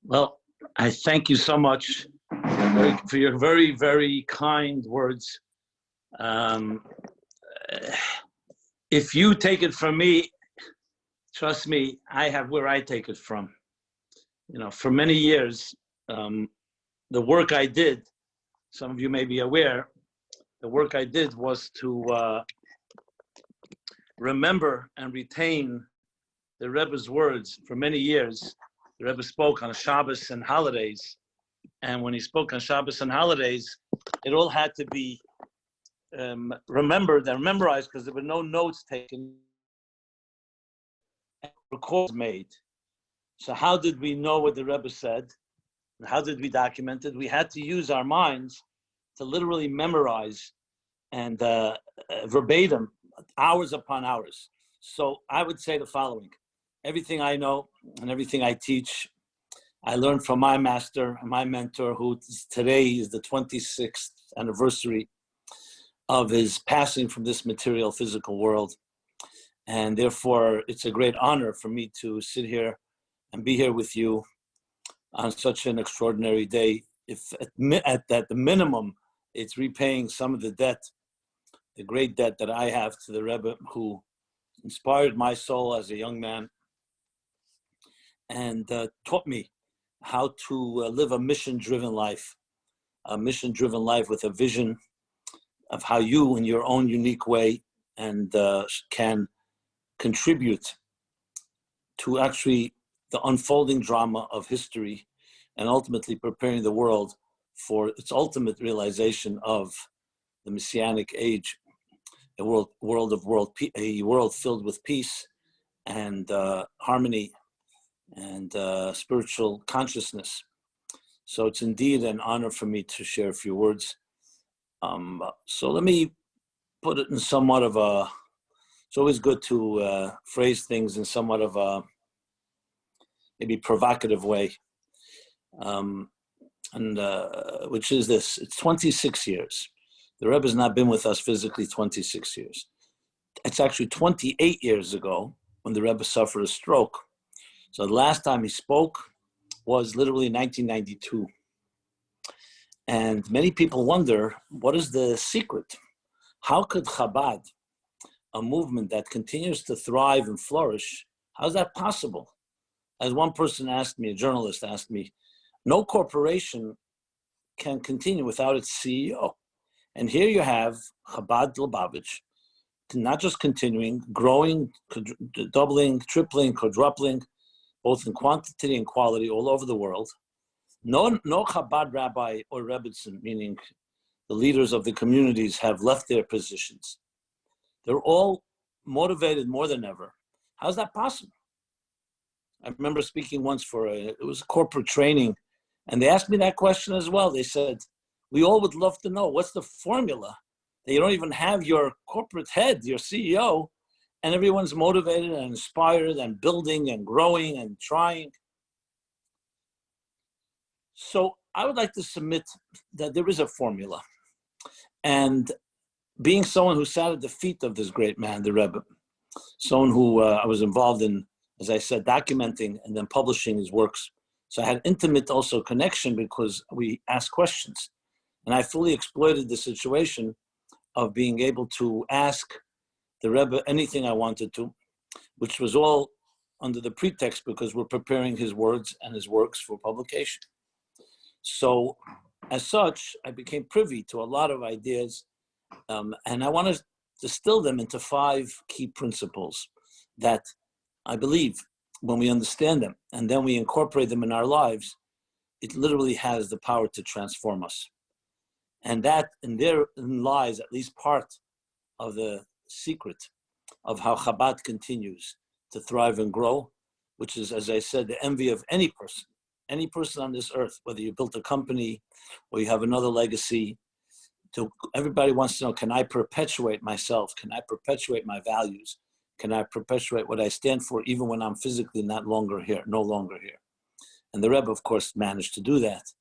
Well, I thank you so much for your very, very kind words. Um, if you take it from me, trust me, I have where I take it from. You know, for many years, the work I did, some of you may be aware, the work I did was to remember and retain the Rebbe's words. For many years, the Rebbe spoke on Shabbos and holidays. And when he spoke on Shabbos and holidays, it all had to be remembered and memorized because there were no notes taken and records made. So how did we know what the Rebbe said? And how did we document it? We had to use our minds to literally memorize and verbatim, hours upon hours. So I would say the following. Everything I know and everything I teach, I learned from my master and my mentor, who today is the 26th anniversary of his passing from this material physical world. And therefore, it's a great honor for me to sit here and be here with you on such an extraordinary day. If at the minimum, it's repaying some of the debt, the great debt that I have to the Rebbe, who inspired my soul as a young man and taught me how to live a mission-driven life with a vision of how you, in your own unique way, and can contribute to actually the unfolding drama of history and ultimately preparing the world for its ultimate realization of the Messianic age, a world filled with peace and harmony and spiritual consciousness. So it's indeed an honor for me to share a few words. So let me put it in somewhat of a, it's always good to phrase things in somewhat of a maybe provocative way, which is this: it's 26 years. The Rebbe has not been with us physically 26 years. It's actually 28 years ago when the Rebbe suffered a stroke. So the last time he spoke was literally 1992. And many people wonder, what is the secret? How could Chabad, a movement that continues to thrive and flourish, how is that possible? As one person asked me, a journalist asked me, no corporation can continue without its CEO. And here you have Chabad Lubavitch, not just continuing, growing, doubling, tripling, quadrupling, both in quantity and quality all over the world. No Chabad rabbi or rebbitzin, meaning the leaders of the communities, have left their positions. They're all motivated more than ever. How's that possible? I remember speaking once it was corporate training, and they asked me that question as well. They said, we all would love to know, what's the formula that you don't even have your corporate head, your CEO, and everyone's motivated and inspired and building and growing and trying. So I would like to submit that there is a formula. And being someone who sat at the feet of this great man, the Rebbe, someone who I was involved in, as I said, documenting and then publishing his works. So I had intimate also connection because we asked questions. And I fully exploited the situation of being able to ask the Rebbe anything I wanted to, which was all under the pretext because we're preparing his words and his works for publication. So as such, I became privy to a lot of ideas, and I want to distill them into 5 key principles that I believe when we understand them and then we incorporate them in our lives, it literally has the power to transform us. And that, and therein lies at least part of the secret of how Chabad continues to thrive and grow, which is, as I said, the envy of any person on this earth, whether you built a company or you have another legacy. Everybody wants to know, can I perpetuate myself? Can I perpetuate my values? Can I perpetuate what I stand for even when I'm physically no longer here? And the Rebbe, of course, managed to do that.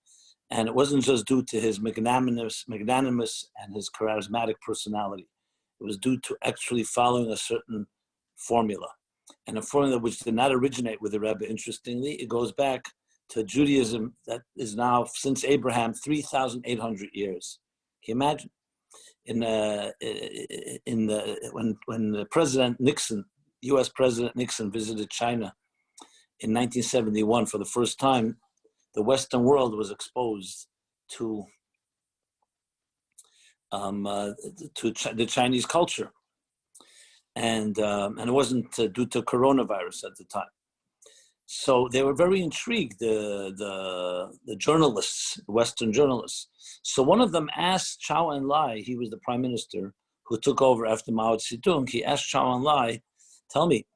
And it wasn't just due to his magnanimous and his charismatic personality. It was due to actually following a certain formula, and a formula which did not originate with the Rebbe. Interestingly, it goes back to Judaism that is now, since Abraham, 3,800 years. Can you imagine? When President Nixon, U.S. President Nixon visited China in 1971 for the first time, the Western world was exposed to the Chinese culture, and it wasn't due to coronavirus at the time. So they were very intrigued, the journalists, Western journalists. So one of them asked Zhou Enlai, he was the prime minister who took over after Mao Zedong. He asked Zhou Enlai, tell me,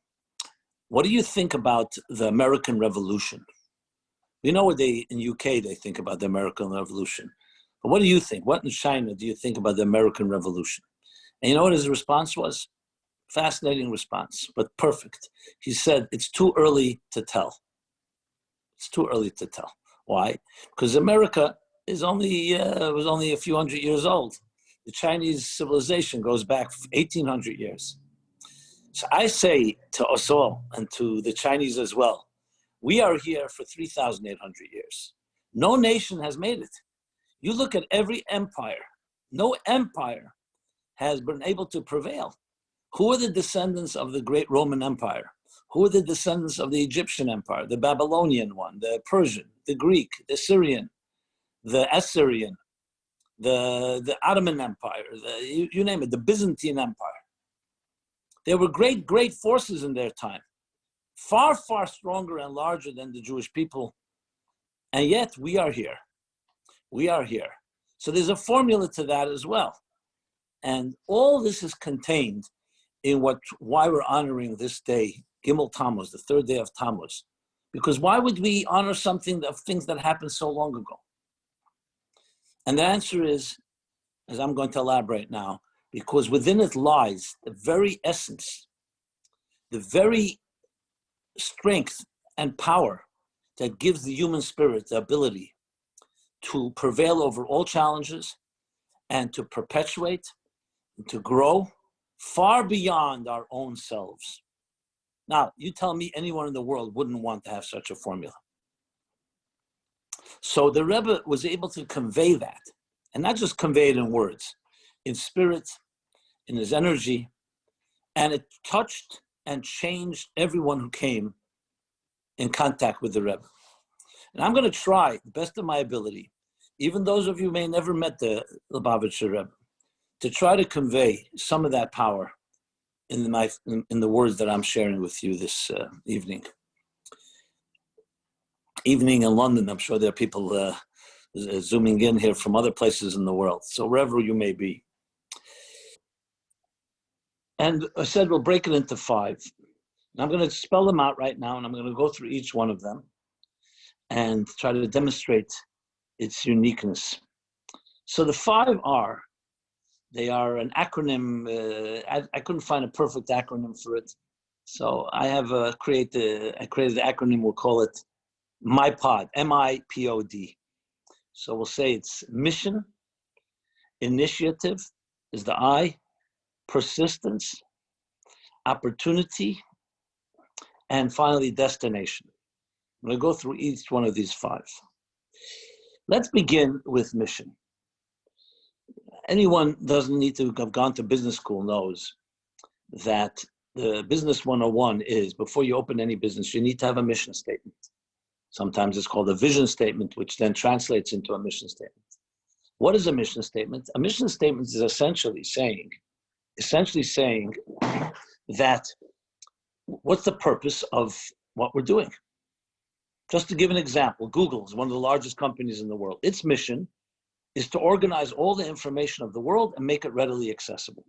what do you think about the American Revolution? You know what in UK they think about the American Revolution. But what do you think? What in China do you think about the American Revolution? And you know what his response was? Fascinating response, but perfect. He said, it's too early to tell. It's too early to tell. Why? Because America was only a few hundred years old. The Chinese civilization goes back 1,800 years. So I say to us all, and to the Chinese as well, we are here for 3,800 years. No nation has made it. You look at every empire, no empire has been able to prevail. Who are the descendants of the great Roman Empire? Who are the descendants of the Egyptian Empire, the Babylonian one, the Persian, the Greek, the Syrian, the Assyrian, the Ottoman Empire, you name it, the Byzantine Empire. There were great, great forces in their time, far, far stronger and larger than the Jewish people. And yet we are here. We are here. So there's a formula to that as well. And all this is contained in why we're honoring this day, Gimel Tammuz, the third day of Tammuz. Because why would we honor something of things that happened so long ago? And the answer is, as I'm going to elaborate now, because within it lies the very essence, the very strength and power that gives the human spirit the ability to prevail over all challenges and to perpetuate, and to grow far beyond our own selves. Now, you tell me anyone in the world wouldn't want to have such a formula. So the Rebbe was able to convey that, and not just convey it in words, in spirit, in his energy, and it touched and changed everyone who came in contact with the Rebbe. And I'm going to try the best of my ability, even those of you who may never met the Lubavitcher Rebbe, to try to convey some of that power in the words that I'm sharing with you this evening. Evening in London, I'm sure there are people zooming in here from other places in the world. So wherever you may be. And I said we'll break it into 5. And I'm going to spell them out right now, and I'm going to go through each one of them and try to demonstrate its uniqueness. So the 5 they are an acronym. I couldn't find a perfect acronym for it. So I have created the acronym, we'll call it MIPOD, M-I-P-O-D. So we'll say it's mission, initiative is the I, persistence, opportunity, and finally destination. I'm going to go through each one of these 5. Let's begin with mission. Anyone doesn't need to have gone to business school knows that the business 101 is, before you open any business, you need to have a mission statement. Sometimes it's called a vision statement, which then translates into a mission statement. What is a mission statement? A mission statement is essentially saying that what's the purpose of what we're doing? Just to give an example, Google is one of the largest companies in the world. Its mission is to organize all the information of the world and make it readily accessible.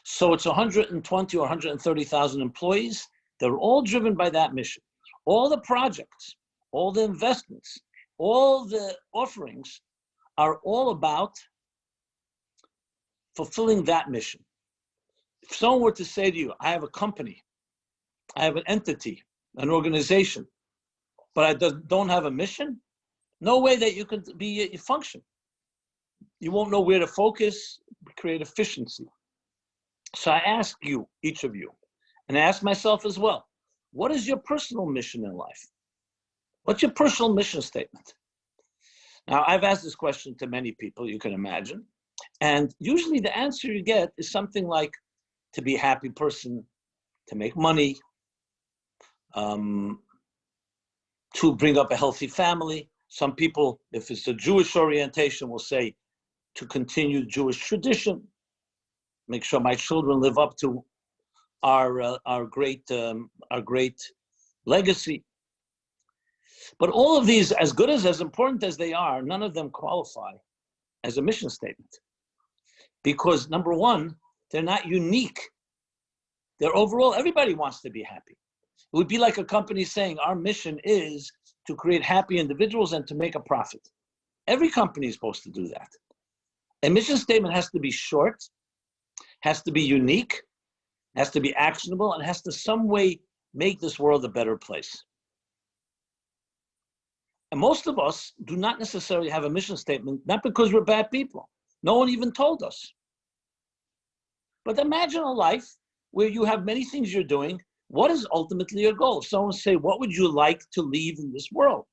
So it's 120 or 130,000 employees. They're all driven by that mission. All the projects, all the investments, all the offerings are all about fulfilling that mission. If someone were to say to you, I have a company, I have an entity, an organization, but I don't have a mission, no way that you could function. You won't know where to focus, create efficiency. So I ask you, each of you, and I ask myself as well, what is your personal mission in life? What's your personal mission statement? Now, I've asked this question to many people, you can imagine. And usually the answer you get is something like to be a happy person, to make money, to bring up a healthy family. Some people, if it's a Jewish orientation, will say to continue Jewish tradition, make sure my children live up to our great legacy. But all of these, as good as important as they are, none of them qualify as a mission statement. Because number one, they're not unique. They're overall, everybody wants to be happy. It would be like a company saying, our mission is to create happy individuals and to make a profit. Every company is supposed to do that. A mission statement has to be short, has to be unique, has to be actionable, and has to some way make this world a better place. And most of us do not necessarily have a mission statement, not because we're bad people. No one even told us. But imagine a life where you have many things you're doing. What is ultimately your goal? If someone say, what would you like to leave in this world?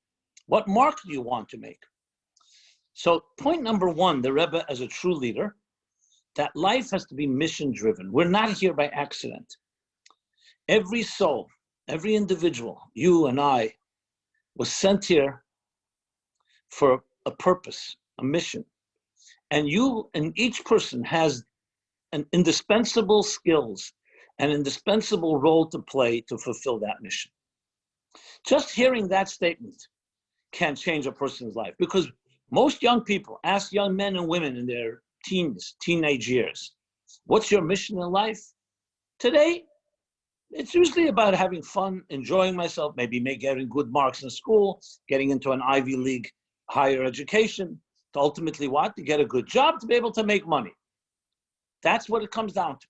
What mark do you want to make? So point number one, the Rebbe as a true leader, that life has to be mission driven. We're not here by accident. Every soul, every individual, you and I, was sent here for a purpose, a mission. And you and each person has an indispensable skills, an indispensable role to play to fulfill that mission. Just hearing that statement can change a person's life, because most young people ask young men and women in their teenage years, what's your mission in life? Today, it's usually about having fun, enjoying myself, maybe getting good marks in school, getting into an Ivy League higher education, to ultimately what? To get a good job, to be able to make money. That's what it comes down to.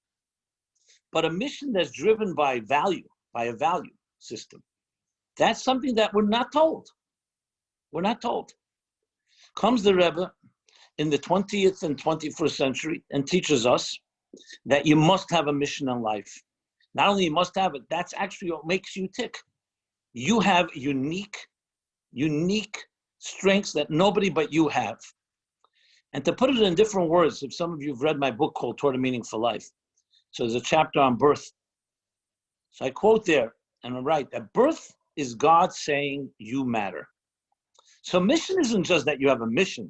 But a mission that's driven by value, by a value system, that's something that we're not told. We're not told. Comes the Rebbe in the 20th and 21st century and teaches us that you must have a mission in life. Not only you must have it, that's actually what makes you tick. You have unique strengths that nobody but you have. And to put it in different words, if some of you have read my book called Toward a Meaningful Life, so there's a chapter on birth. So I quote there, and I write that birth is God saying you matter. So mission isn't just that you have a mission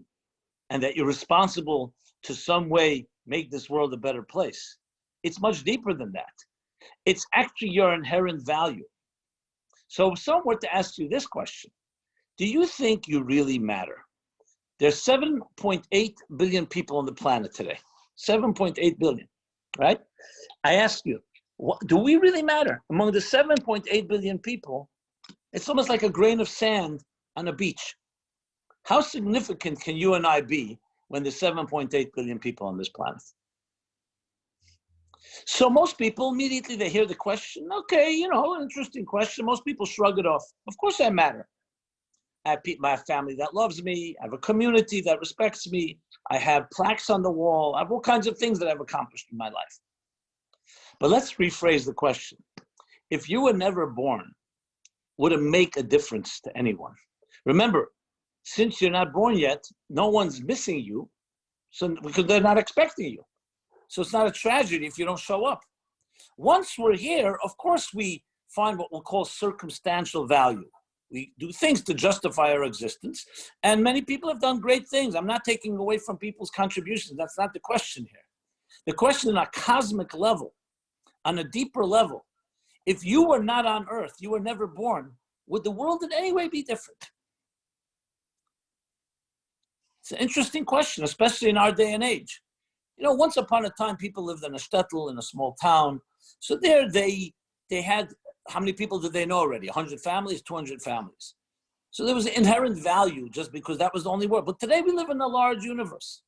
and that you're responsible to some way make this world a better place. It's much deeper than that. It's actually your inherent value. So if someone were to ask you this question, do you think you really matter? There's 7.8 billion people on the planet today. 7.8 billion, right? I ask you, do we really matter? Among the 7.8 billion people, it's almost like a grain of sand on a beach. How significant can you and I be when there's 7.8 billion people on this planet? So most people, immediately they hear the question, okay, an interesting question. Most people shrug it off. Of course I matter. I have my family that loves me. I have a community that respects me. I have plaques on the wall. I have all kinds of things that I've accomplished in my life. But let's rephrase the question. If you were never born, would it make a difference to anyone? Remember, since you're not born yet, no one's missing you, so because they're not expecting you. So it's not a tragedy if you don't show up. Once we're here, of course, we find what we'll call circumstantial value. We do things to justify our existence, and many people have done great things. I'm not taking away from people's contributions. That's not the question here. The question on a cosmic level, on a deeper level, if you were not on earth, you were never born, would the world in any way be different? It's an interesting question, especially in our day and age. Once upon a time, people lived in a shtetl, in a small town. So there they had, how many people did they know already? 100 families, 200 families. So there was an inherent value just because that was the only word. But today we live in a large universe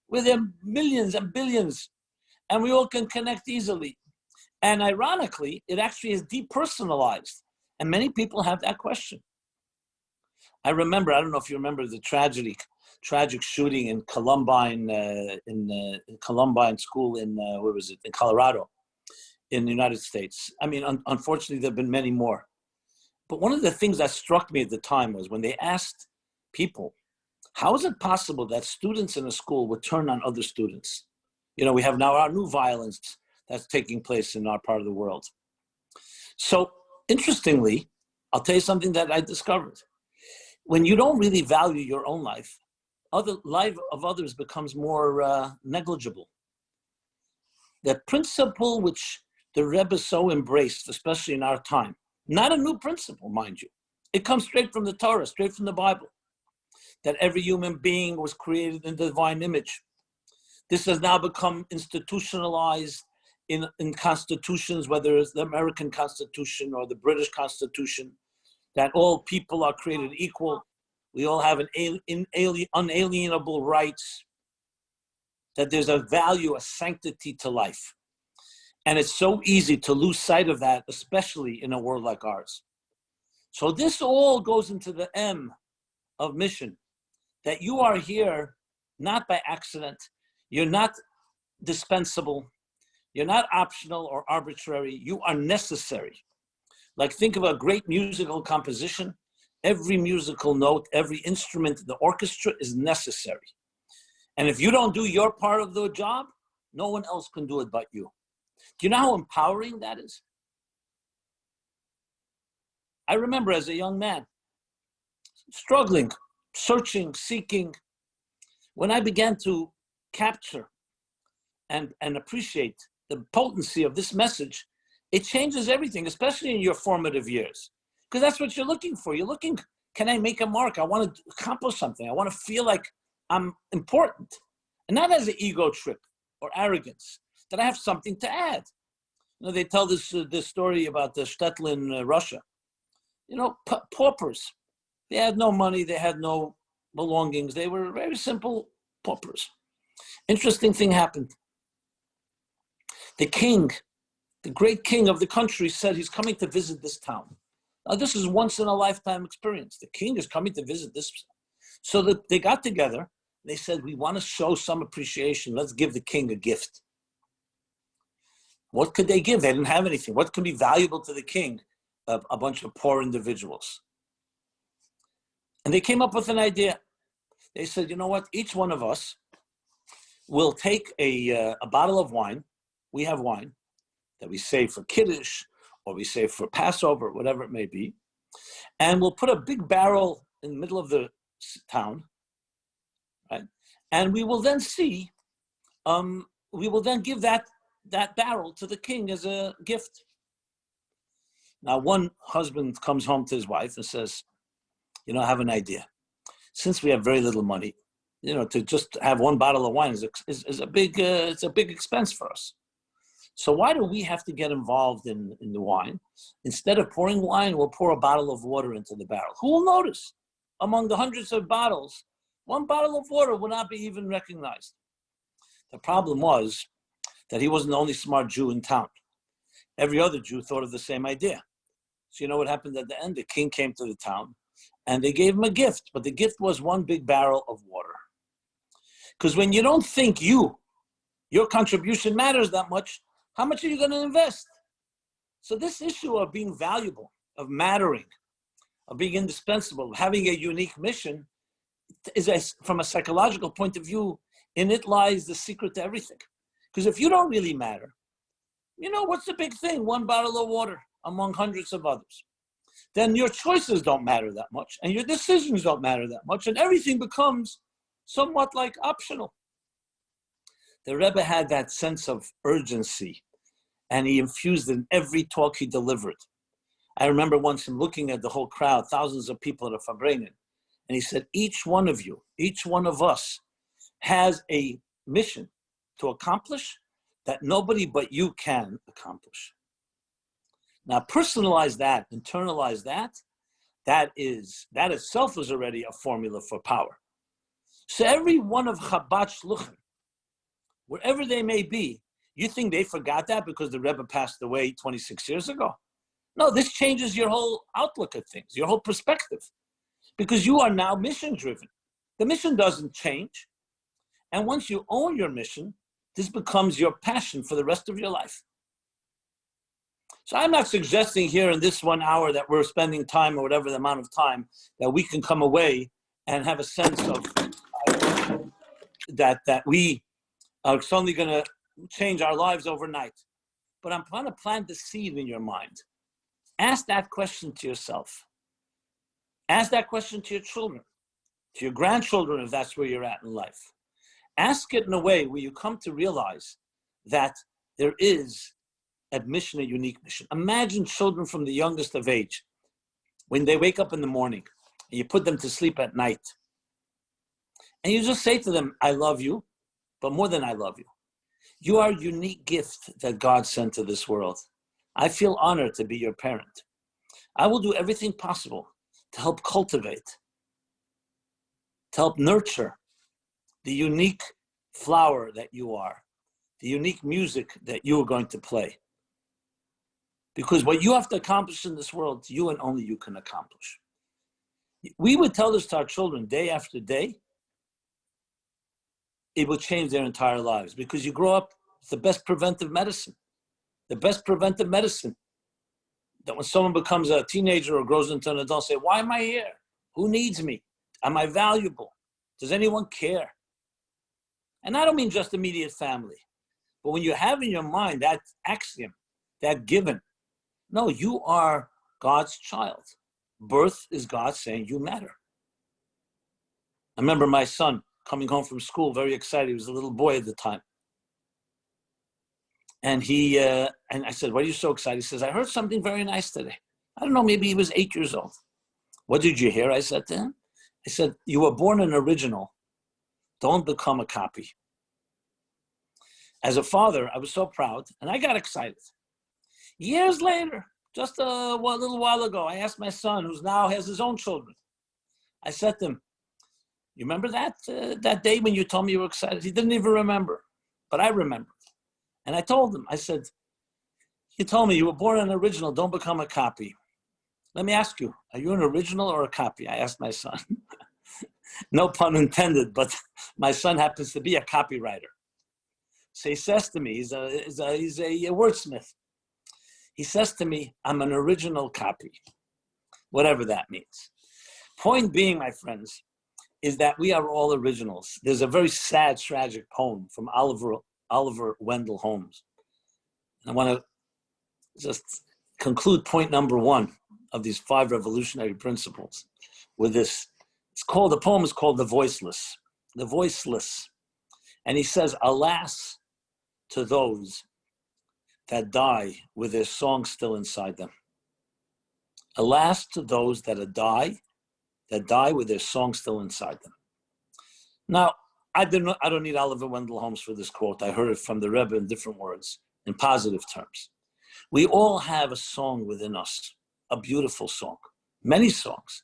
where there are millions and billions, and we all can connect easily. And ironically, it actually is depersonalized. And many people have that question. I remember, I don't know if you remember the tragic shooting in Columbine, in Columbine School in, where was it? In Colorado, in the United States. I mean, unfortunately, there have been many more. But one of the things that struck me at the time was when they asked people, how is it possible that students in a school would turn on other students? You know, we have now our new violence that's taking place in our part of the world. So interestingly, I'll tell you something that I discovered. When you don't really value your own life, life of others becomes more negligible. The principle which the Rebbe so embraced, especially in our time, not a new principle, mind you. It comes straight from the Torah, straight from the Bible, that every human being was created in the divine image. This has now become institutionalized in constitutions, whether it's the American Constitution or the British Constitution, that all people are created equal. We all have unalienable rights, that there's a value, a sanctity to life. And it's so easy to lose sight of that, especially in a world like ours. So this all goes into the M of mission, that you are here not by accident. You're not dispensable. You're not optional or arbitrary. You are necessary. Like, think of a great musical composition. Every musical note, every instrument in the orchestra is necessary. And if you don't do your part of the job, no one else can do it but you. Do you know how empowering that is? I remember as a young man, struggling, searching, seeking, when I began to capture and appreciate the potency of this message, it changes everything, especially in your formative years. Because that's what you're looking for. You're looking, can I make a mark? I want to accomplish something. I want to feel like I'm important. And not as an ego trip or arrogance, that I have something to add. You know, they tell this story about the shtetl in Russia. You know, paupers. They had no money. They had no belongings. They were very simple paupers. Interesting thing happened. The king, the great king of the country, said he's coming to visit this town. Now, this is once in a lifetime experience. The king is coming to visit this. So they got together. They said, we want to show some appreciation. Let's give the king a gift. What could they give? They didn't have anything. What could be valuable to the king? A bunch of poor individuals. And they came up with an idea. They said, you know what? Each one of us will take a bottle of wine. We have wine that we save for Kiddush, or we save for Passover, whatever it may be. And we'll put a big barrel in the middle of the town, right? And we will then see, we will then give that barrel to the king as a gift. Now, one husband comes home to his wife and says, you know, I have an idea. Since we have very little money, you know, to just have one bottle of wine is a big expense for us. So why do we have to get involved in the wine? Instead of pouring wine, we'll pour a bottle of water into the barrel. Who will notice? Among the hundreds of bottles, one bottle of water will not be even recognized. The problem was that he wasn't the only smart Jew in town. Every other Jew thought of the same idea. So you know what happened at the end? The king came to the town and they gave him a gift, but the gift was one big barrel of water. Because when you don't think your contribution matters that much, how much are you going to invest? So this issue of being valuable, of mattering, of being indispensable, of having a unique mission, from a psychological point of view, in it lies the secret to everything. Because if you don't really matter, you know, what's the big thing? One bottle of water among hundreds of others. Then your choices don't matter that much, and your decisions don't matter that much, and everything becomes somewhat like optional. The Rebbe had that sense of urgency, and he infused it in every talk he delivered. I remember once him looking at the whole crowd, thousands of people at a Fabrenin, and he said, each one of you, each one of us has a mission to accomplish that nobody but you can accomplish. Now, personalize that, internalize that, that itself is already a formula for power. So every one of Chabad Shluchim, wherever they may be, you think they forgot that because the Rebbe passed away 26 years ago? No, this changes your whole outlook at things, your whole perspective, because you are now mission-driven. The mission doesn't change. And once you own your mission, this becomes your passion for the rest of your life. So I'm not suggesting here in this 1 hour that we're spending time or whatever the amount of time that we can come away and have a sense of that we are suddenly going to change our lives overnight. But I'm trying to plant the seed in your mind. Ask that question to yourself. Ask that question to your children, to your grandchildren, if that's where you're at in life. Ask it in a way where you come to realize that there is a mission, a unique mission. Imagine children from the youngest of age, when they wake up in the morning, and you put them to sleep at night, and you just say to them, I love you, but more than I love you. You are a unique gift that God sent to this world. I feel honored to be your parent. I will do everything possible to help cultivate, to help nurture the unique flower that you are, the unique music that you are going to play. Because what you have to accomplish in this world, you and only you can accomplish. We would tell this to our children day after day. It will change their entire lives, because you grow up, it's the best preventive medicine. The best preventive medicine. That when someone becomes a teenager or grows into an adult, say, why am I here? Who needs me? Am I valuable? Does anyone care? And I don't mean just immediate family, but when you have in your mind that axiom, that given, no, you are God's child. Birth is God saying you matter. I remember my son coming home from school, very excited. He was a little boy at the time. And and I said, why are you so excited? He says, I heard something very nice today. I don't know, maybe he was 8 years old. What did you hear? I said to him. I said, you were born an original. Don't become a copy. As a father, I was so proud, and I got excited. Years later, just a little while ago, I asked my son, who now has his own children. I said to him, you remember that day when you told me you were excited? He didn't even remember, but I remembered. And I told him, I said, you told me you were born an original, don't become a copy. Let me ask you, are you an original or a copy? I asked my son. No pun intended, but my son happens to be a copywriter. So he says to me, he's a wordsmith. He says to me, I'm an original copy, whatever that means. Point being, my friends, is that we are all originals. There's a very sad, tragic poem from Oliver Wendell Holmes. I want to just conclude point number 1 of these 5 revolutionary principles with this. The poem is called The Voiceless. The Voiceless. And he says, alas to those that die with their song still inside them. Alas to those that die with their song still inside them. Now, I don't need Oliver Wendell Holmes for this quote. I heard it from the Rebbe in different words, in positive terms. We all have a song within us, a beautiful song, many songs,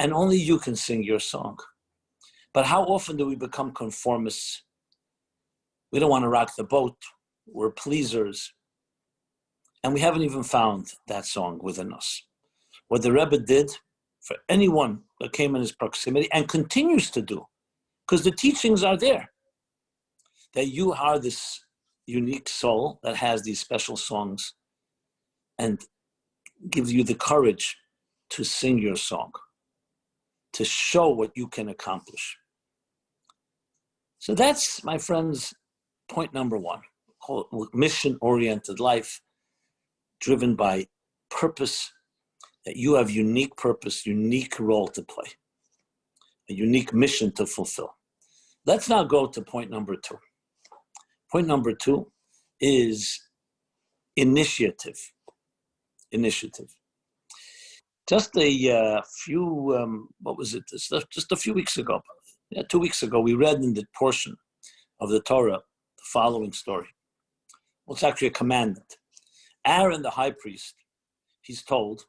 and only you can sing your song. But how often do we become conformists? We don't want to rock the boat. We're pleasers. And we haven't even found that song within us. What the Rebbe did for anyone that came in his proximity and continues to do, because the teachings are there, that you are this unique soul that has these special songs and gives you the courage to sing your song, to show what you can accomplish. So that's, my friends, point number 1, mission-oriented life, driven by purpose, that you have unique purpose, unique role to play, a unique mission to fulfill. Let's now go to point number 2. Point number 2 is initiative. Initiative. Just a few, just a few weeks ago, 2 weeks ago, we read in the portion of the Torah the following story. Well, it's actually a commandment. Aaron, the high priest, he's told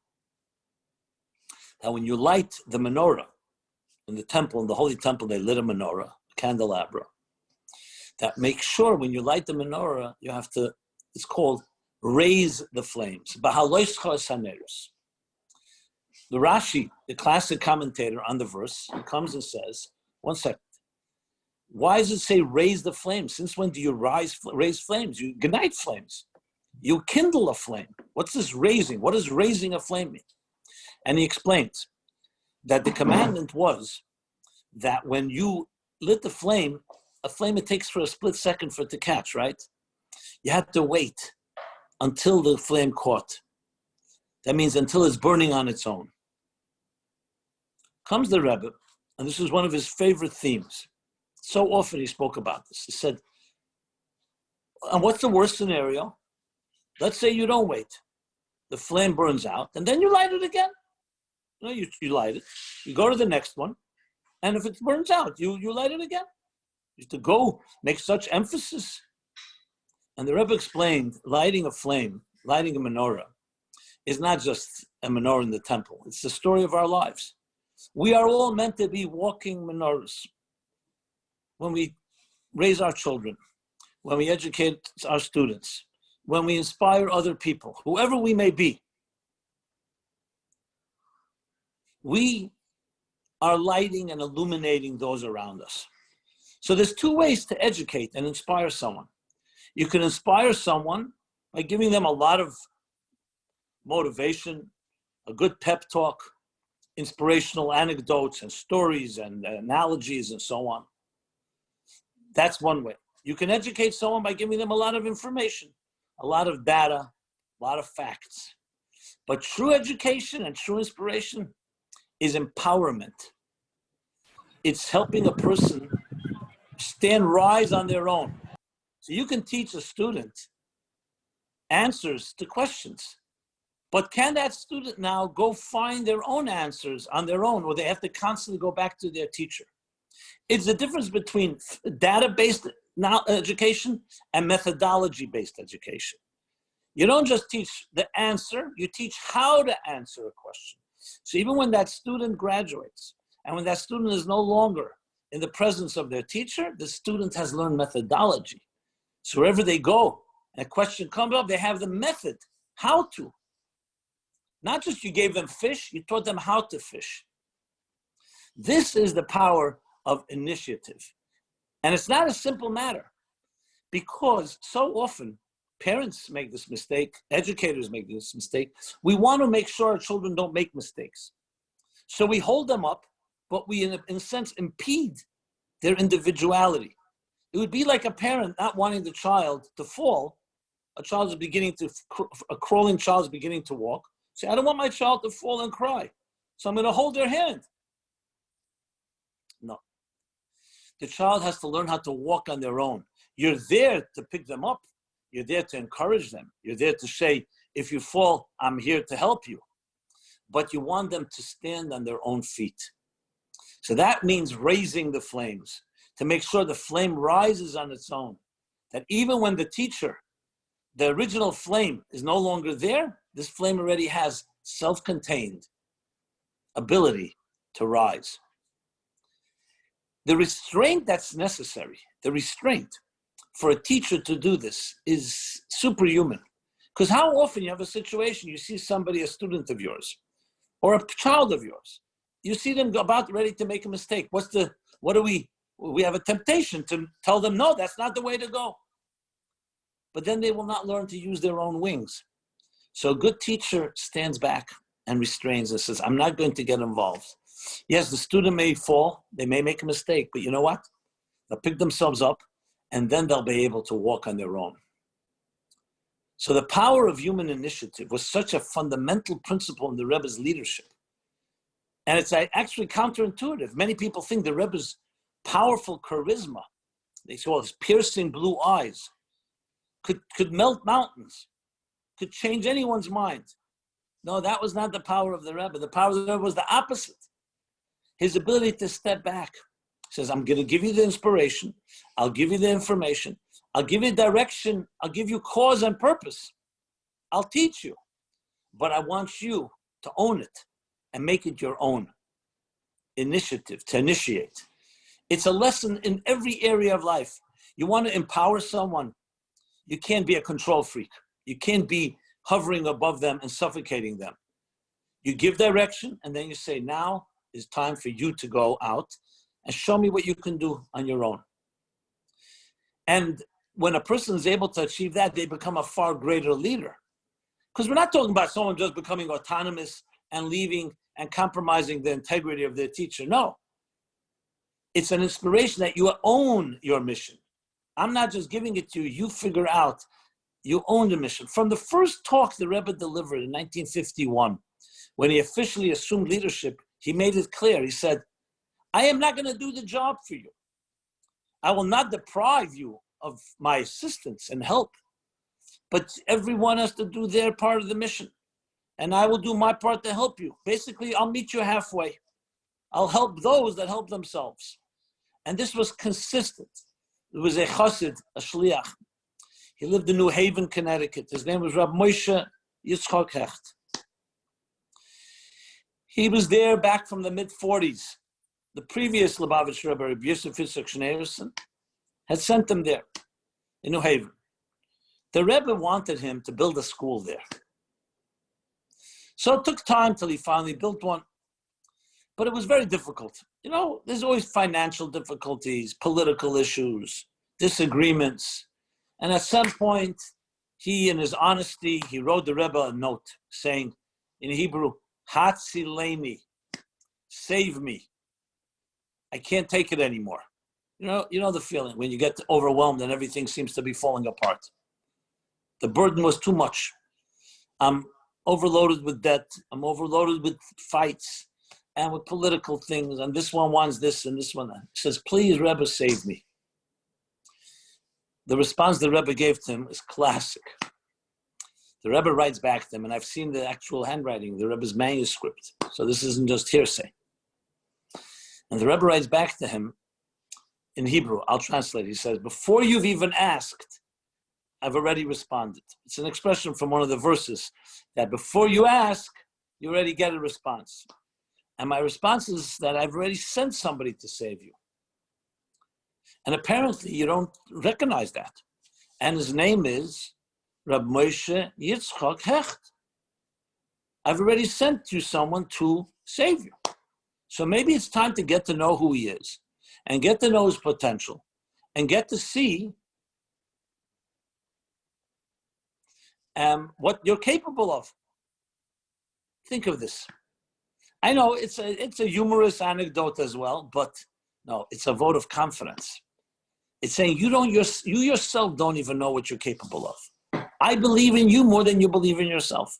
that when you light the menorah in the temple, in the holy temple, they lit a menorah, a candelabra. That make sure when you light the menorah, you have to, it's called raise the flames. The Rashi, the classic commentator on the verse, he comes and says, 1 second, why does it say raise the flames? Since when do you raise flames? You ignite flames. You kindle a flame. What's this raising? What does raising a flame mean? And he explains that the commandment was that when you lit the flame, a flame it takes for a split second for it to catch, right? You have to wait until the flame caught. That means until it's burning on its own. Comes the Rebbe, and this is one of his favorite themes. So often he spoke about this. He said, and what's the worst scenario? Let's say you don't wait. The flame burns out, and then you light it again. No, you light it. You go to the next one, and if it burns out, you light it again. You have to go make such emphasis. And the Rebbe explained, lighting a flame, lighting a menorah, is not just a menorah in the temple. It's the story of our lives. We are all meant to be walking menorahs. When we raise our children, when we educate our students, when we inspire other people, whoever we may be, we are lighting and illuminating those around us. So there's two ways to educate and inspire someone. You can inspire someone by giving them a lot of motivation, a good pep talk, inspirational anecdotes and stories and analogies and so on. That's one way. You can educate someone by giving them a lot of information, a lot of data, a lot of facts. But true education and true inspiration is empowerment. It's helping a person rise on their own. So you can teach a student answers to questions, but can that student now go find their own answers on their own, or they have to constantly go back to their teacher? It's the difference between data-based education and methodology-based education. You don't just teach the answer, you teach how to answer a question. So even when that student graduates, and when that student is no longer in the presence of their teacher, the student has learned methodology. So wherever they go, and a question comes up, they have the method, how to. Not just you gave them fish, you taught them how to fish. This is the power of initiative. And it's not a simple matter, because so often parents make this mistake, educators make this mistake. We want to make sure our children don't make mistakes. So we hold them up, but we, in a sense, impede their individuality. It would be like a parent not wanting the child to fall. A crawling child is beginning to walk. Say, I don't want my child to fall and cry, so I'm going to hold their hand. No. The child has to learn how to walk on their own. You're there to pick them up. You're there to encourage them. You're there to say, if you fall, I'm here to help you. But you want them to stand on their own feet. So that means raising the flames, to make sure the flame rises on its own. That even when the teacher, the original flame, is no longer there, this flame already has self-contained ability to rise. The restraint that's necessary, the restraint for a teacher to do this, is superhuman. Because how often you have a situation, you see somebody, a student of yours, or a child of yours, you see them about ready to make a mistake. We have a temptation to tell them, no, that's not the way to go. But then they will not learn to use their own wings. So a good teacher stands back and restrains and says, I'm not going to get involved. Yes, the student may fall, they may make a mistake, but you know what? They'll pick themselves up, and then they'll be able to walk on their own. So the power of human initiative was such a fundamental principle in the Rebbe's leadership. And it's actually counterintuitive. Many people think the Rebbe's powerful charisma, they saw his piercing blue eyes, could melt mountains, could change anyone's mind. No, that was not the power of the Rebbe. The power of the Rebbe was the opposite. His ability to step back. He says, I'm going to give you the inspiration. I'll give you the information. I'll give you direction. I'll give you cause and purpose. I'll teach you. But I want you to own it and make it your own. Initiative, to initiate. It's a lesson in every area of life. You want to empower someone, you can't be a control freak. You can't be hovering above them and suffocating them. You give direction, and then you say, now is time for you to go out and show me what you can do on your own. And when a person is able to achieve that, they become a far greater leader. Because we're not talking about someone just becoming autonomous and leaving and compromising the integrity of their teacher. No. It's an inspiration that you own your mission. I'm not just giving it to you. You figure out. You own the mission. From the first talk the Rebbe delivered in 1951, when he officially assumed leadership, he made it clear. He said, I am not going to do the job for you. I will not deprive you of my assistance and help. But everyone has to do their part of the mission. And I will do my part to help you. Basically, I'll meet you halfway. I'll help those that help themselves. And this was consistent. It was a chassid, a shliach. He lived in New Haven, Connecticut. His name was Rab Moshe Yitzchak Hecht. He was there back from the mid-40s. The previous Lubavitch Rebbe, Rabbi Yosef Yitzchak Schneerson, had sent him there in New Haven. The Rebbe wanted him to build a school there. So it took time till he finally built one. But it was very difficult. You know, there's always financial difficulties, political issues, disagreements. And at some point, he, in his honesty, he wrote the Rebbe a note saying in Hebrew, Hatzileni, save me. I can't take it anymore. You know the feeling when you get overwhelmed and everything seems to be falling apart. The burden was too much. I'm overloaded with debt. I'm overloaded with fights and with political things. And this one wants this and this one that. He says, please, Rebbe, save me. The response the Rebbe gave to him is classic. The Rebbe writes back to him, and I've seen the actual handwriting, the Rebbe's manuscript. So this isn't just hearsay. And the Rebbe writes back to him in Hebrew. I'll translate. He says, before you've even asked, I've already responded. It's an expression from one of the verses that before you ask, you already get a response. And my response is that I've already sent somebody to save you. And apparently you don't recognize that. And his name is Rab Moshe Yitzchak Hecht. I've already sent you someone to save you. So maybe it's time to get to know who he is and get to know his potential and get to see what you're capable of. Think of this. I know it's a humorous anecdote as well, but no, it's a vote of confidence. It's saying you yourself don't even know what you're capable of. I believe in you more than you believe in yourself.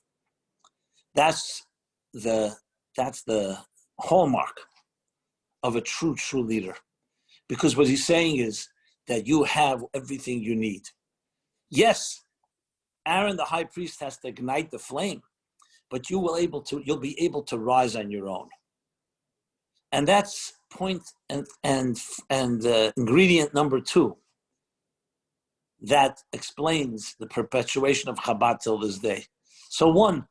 That's the hallmark of a true leader. Because what he's saying is that you have everything you need. Yes, Aaron, the high priest, has to ignite the flame, but you'll be able to rise on your own. And that's point and ingredient number 2 that explains the perpetuation of Chabad till this day. So 1,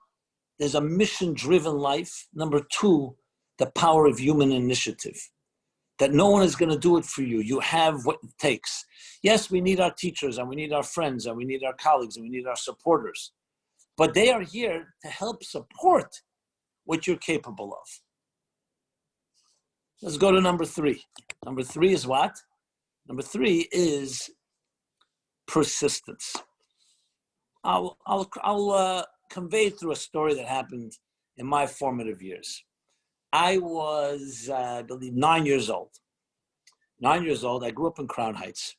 there's a mission-driven life. Number 2, the power of human initiative, that no one is going to do it for you. You have what it takes. Yes, we need our teachers, and we need our friends, and we need our colleagues, and we need our supporters. But they are here to help support what you're capable of. Let's go to number 3. Number 3 is what? Number 3 is persistence. I'll convey it through a story that happened in my formative years. I was, I believe, 9 years old. 9 years old. I grew up in Crown Heights.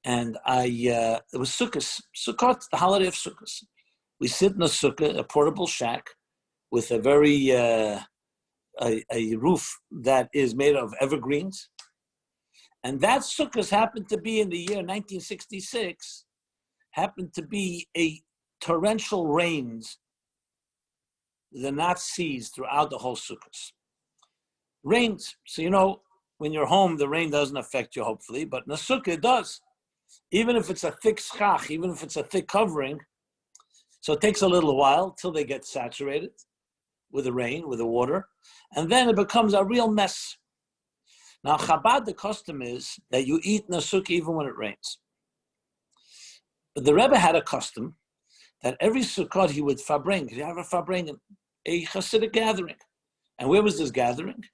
And it was Sukkot, the holiday of Sukkot. We sit in a sukkah, a portable shack, with a very a roof that is made of evergreens. And that sukkah happened to be in the year 1966, happened to be a torrential rains the Nazis throughout the whole sukkah. Rains, so when you're home, the rain doesn't affect you, hopefully, but in the sukkah it does. Even if it's a thick schach, even if it's a thick covering, so it takes a little while till they get saturated with the rain, with the water, and then it becomes a real mess. Now, Chabad, the custom is that you eat in the sukkah even when it rains. But the Rebbe had a custom that every sukkot he would farbring, he'd have a farbring, a Hasidic gathering. And where was this gathering?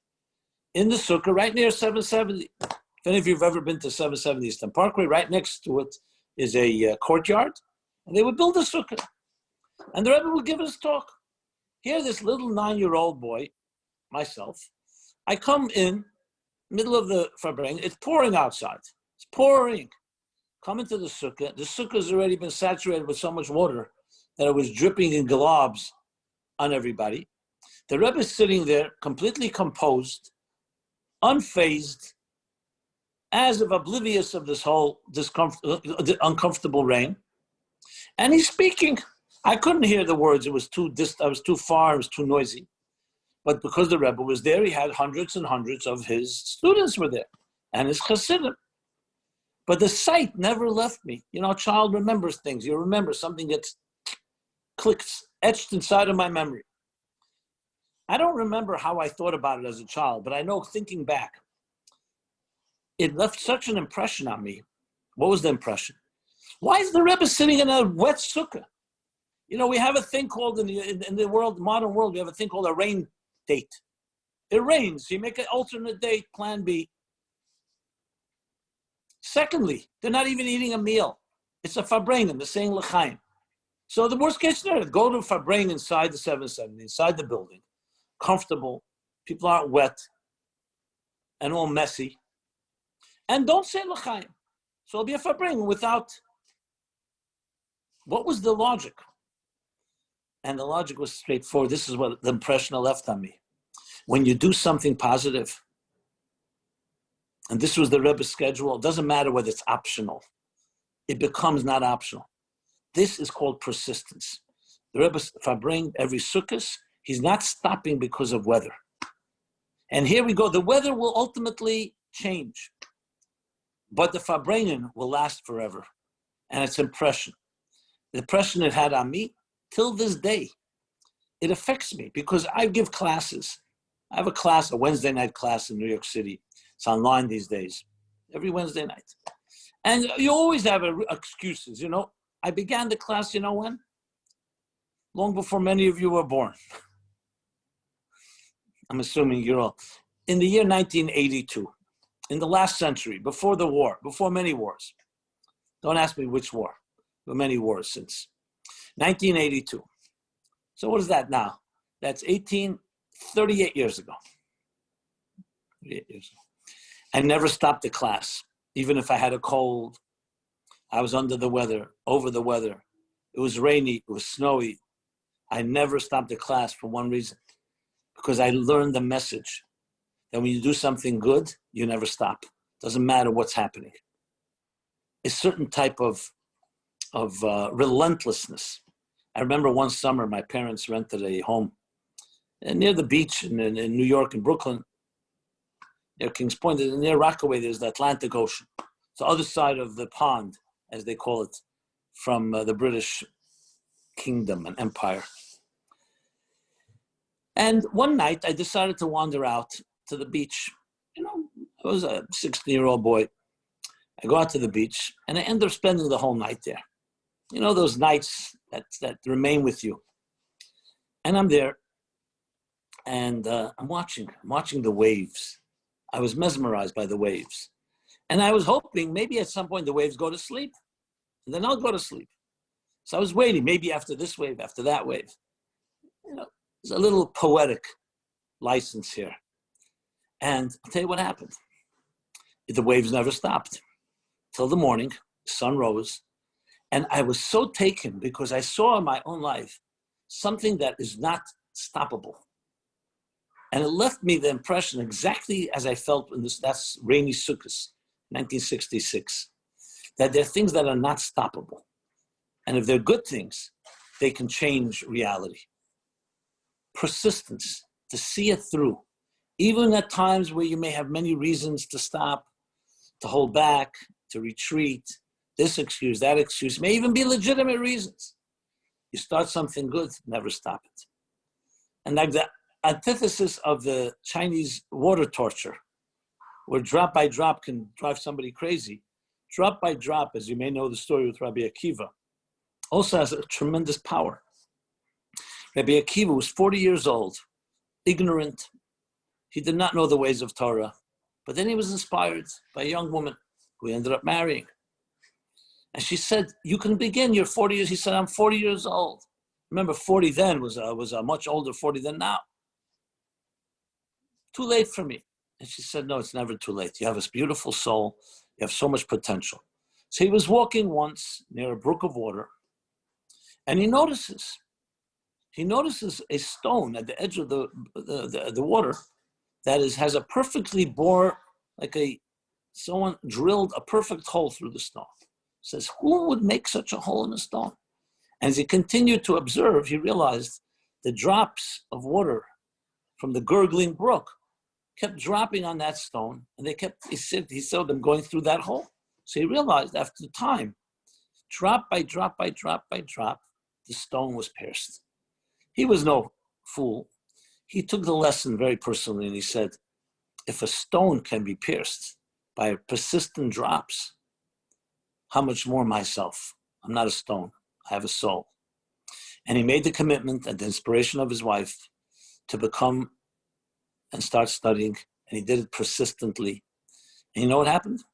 In the sukkah, right near 770. If any of you have ever been to 770 Eastern Parkway, right next to it is a courtyard, and they would build a sukkah. And the Rebbe would give us talk. Here, this little 9-year-old boy, myself, I come in, middle of the Farbrengen, it's pouring outside. It's pouring. Come into the sukkah. The sukkah has already been saturated with so much water that it was dripping in globs on everybody. The Rebbe is sitting there, completely composed, unfazed, as if oblivious of this whole uncomfortable rain. And he's speaking. I couldn't hear the words. It was too distant. I was too far. It was too noisy. But because the Rebbe was there, he had hundreds and hundreds of his students were there and his Hasidim. But the sight never left me. You know, a child remembers things. You remember something gets clicks, etched inside of my memory. I don't remember how I thought about it as a child, but I know thinking back, it left such an impression on me. What was the impression? Why is the Rebbe sitting in a wet sukkah? You know, we have a thing called in the world, modern world, we have a thing called a rain date. It rains. You make an alternate date, plan B. Secondly, they're not even eating a meal. It's a Farbrengen, they're saying l'chaim. So the worst case scenario, go to Farbrengen inside the 770, inside the building, comfortable, people aren't wet and all messy. And don't say l'chaim. So it'll be a Farbrengen without, what was the logic? And the logic was straightforward. This is what the impression I left on me. When you do something positive, and this was the Rebbe's schedule, it doesn't matter whether it's optional. It becomes not optional. This is called persistence. The Rebbe, if I bring every sukkah, he's not stopping because of weather. And here we go. The weather will ultimately change, but the Farbrengen will last forever. And its impression, the impression it had on me, till this day, it affects me because I give classes. I have a class, a Wednesday night class in New York City. It's online these days, every Wednesday night. And you always have excuses, you know. I began the class, you know when? Long before many of you were born. I'm assuming you're all. In the year 1982, in the last century, before the war, before many wars. Don't ask me which war, but many wars since. 1982. So what is that now? That's 38 years ago. 38 years ago. I never stopped the class, even if I had a cold. I was under the weather, over the weather. It was rainy, it was snowy. I never stopped the class for one reason, because I learned the message that when you do something good, you never stop. Doesn't matter what's happening. It's a certain type of relentlessness. I remember one summer, my parents rented a home near the beach in New York and Brooklyn, near Kings Point, near Rockaway, there's the Atlantic Ocean. It's the other side of the pond, as they call it, from the British Kingdom and Empire. And one night I decided to wander out to the beach. You know, I was a 16-year-old boy. I go out to the beach and I end up spending the whole night there. You know, those nights that remain with you. And I'm there and I'm watching the waves. I was mesmerized by the waves. And I was hoping maybe at some point the waves go to sleep and then I'll go to sleep. So I was waiting, maybe after this wave, after that wave. You know, there's a little poetic license here. And I'll tell you what happened. The waves never stopped till the morning, the sun rose. And I was so taken because I saw in my own life something that is not stoppable. And it left me the impression exactly as I felt in that's rainy Sukkot, 1966, that there are things that are not stoppable. And if they're good things, they can change reality. Persistence, to see it through, even at times where you may have many reasons to stop, to hold back, to retreat, this excuse, that excuse, may even be legitimate reasons. You start something good, never stop it. And like the antithesis of the Chinese water torture, where drop by drop can drive somebody crazy, drop by drop, as you may know the story with Rabbi Akiva, also has a tremendous power. Rabbi Akiva was 40 years old, ignorant. He did not know the ways of Torah, but then he was inspired by a young woman who he ended up marrying. And she said, you can begin, you're 40 years. He said, I'm 40 years old. Remember, 40 then was a much older 40 than now. Too late for me. And she said, no, it's never too late. You have this beautiful soul. You have so much potential. So he was walking once near a brook of water, and he notices a stone at the edge of the water that has a perfectly bore, someone drilled a perfect hole through the stone. Says, who would make such a hole in a stone? And as he continued to observe, he realized the drops of water from the gurgling brook kept dropping on that stone, and he saw them going through that hole. So he realized after time, drop by drop by drop by drop, the stone was pierced. He was no fool. He took the lesson very personally, and he said, if a stone can be pierced by persistent drops, how much more myself? I'm not a stone. I have a soul. And he made the commitment at the inspiration of his wife to become and start studying, and he did it persistently. And you know what happened?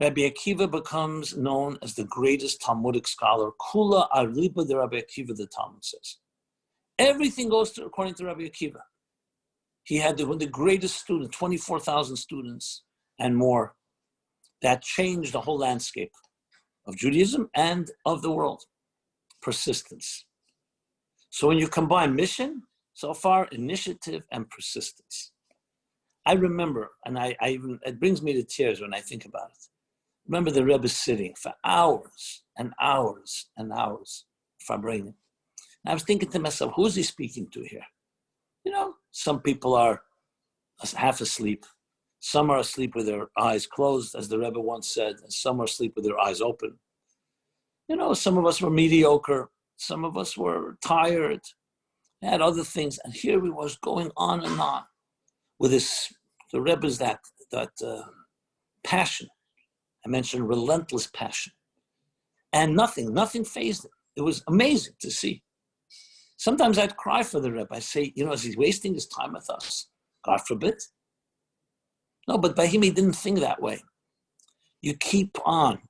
Rabbi Akiva becomes known as the greatest Talmudic scholar. Kula Ariba de Rabbi Akiva, the Talmud says. Everything goes according to Rabbi Akiva. He had the greatest student, 24,000 students and more, that changed the whole landscape of Judaism and of the world. Persistence. So when you combine mission, so far, initiative and persistence. I remember, and it brings me to tears when I think about it. Remember the Rebbe sitting for hours and hours and hours, Farbrengen. And I was thinking to myself, who is he speaking to here? You know, some people are half asleep. Some are asleep with their eyes closed, as the Rebbe once said, and some are asleep with their eyes open. You know, some of us were mediocre. Some of us were tired, had other things. And here we was going on and on with the Rebbe's that passion. I mentioned relentless passion. And nothing fazed him. It was amazing to see. Sometimes I'd cry for the Rebbe. I say, you know, is he wasting his time with us? God forbid. No, but by him, he didn't think that way. You keep on.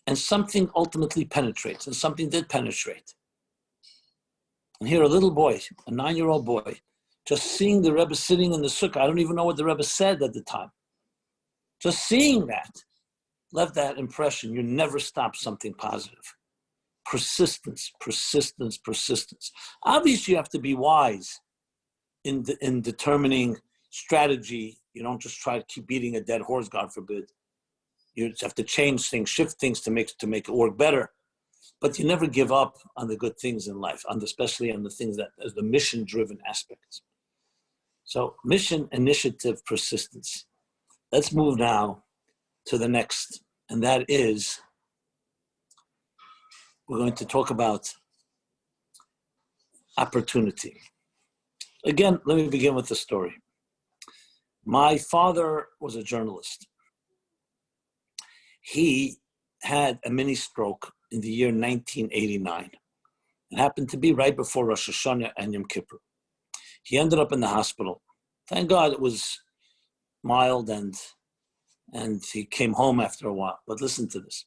And something ultimately penetrates, and something did penetrate. And here a little boy, a 9-year-old boy, just seeing the Rebbe sitting in the sukkah, I don't even know what the Rebbe said at the time. Just seeing that left that impression. You never stop something positive. Persistence. Obviously, you have to be wise in determining strategy. You don't just try to keep beating a dead horse, God forbid. You just have to change things, shift things to make it work better. But you never give up on the good things in life, especially on the things that as the mission-driven aspects. So mission, initiative, persistence. Let's move now to the next, and that is, we're going to talk about opportunity. Again, let me begin with the story. My father was a journalist. He had a mini stroke in the year 1989. It happened to be right before Rosh Hashanah and Yom Kippur. He ended up in the hospital. Thank God it was mild and he came home after a while. But listen to this.